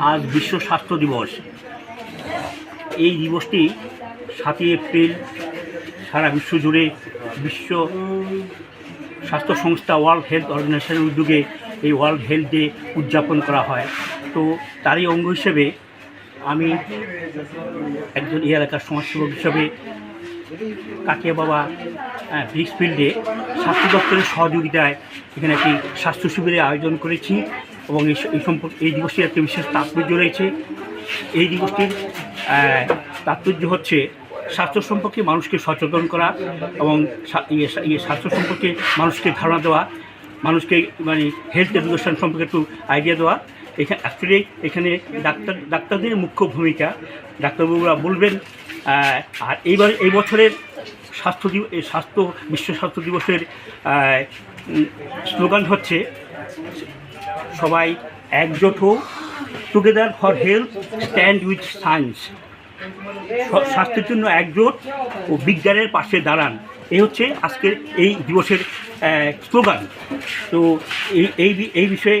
আজ বিশ্ব স্বাস্থ্য দিবস। এই দিবসটি 7ই এপ্রিল সারা বিশ্ব জুড়ে বিশ্ব স্বাস্থ্য সংস্থা ওয়ার্ল্ড হেলথ অর্গানাইজেশনের উদ্যোগে এই ওয়ার্ল্ড হেলথ ডে উদযাপন করা হয়। তো তারই অঙ্গ হিসেবে আমি একজন এই এলাকার সমাজসেবক হিসেবে কাটিয়া বাবা ব্রিক্স ফিল্ডে স্বাস্থ্য দপ্তরের সহযোগিতায় এখানে একটি স্বাস্থ্য শিবিরের আয়োজন করেছি এবং এই দিবসটির একটি বিশেষ তাৎপর্য রয়েছে। এই দিবসটির তাৎপর্য হচ্ছে স্বাস্থ্য সম্পর্কে মানুষকে সচেতন করা এবং স্বাস্থ্য সম্পর্কে মানুষকে ধারণা দেওয়া, মানুষকে মানে হেলথ এডুকেশন সম্পর্কে একটু আইডিয়া দেওয়া। অ্যাকচুয়ালি এখানে ডাক্তারদের মুখ্য ভূমিকা, ডাক্তারবাবুরা বলবেন। আর এই বছরের বিশ্ব স্বাস্থ্য দিবসের স্লোগান হচ্ছে সবাই একজোট হো, together for health, stand with science. স্বাস্থ্যের জন্য একজোট ও বিজ্ঞানের পাশে দাঁড়ান, এই হচ্ছে আজকের এই দিবসের স্লোগান। তো এই বিষয়ে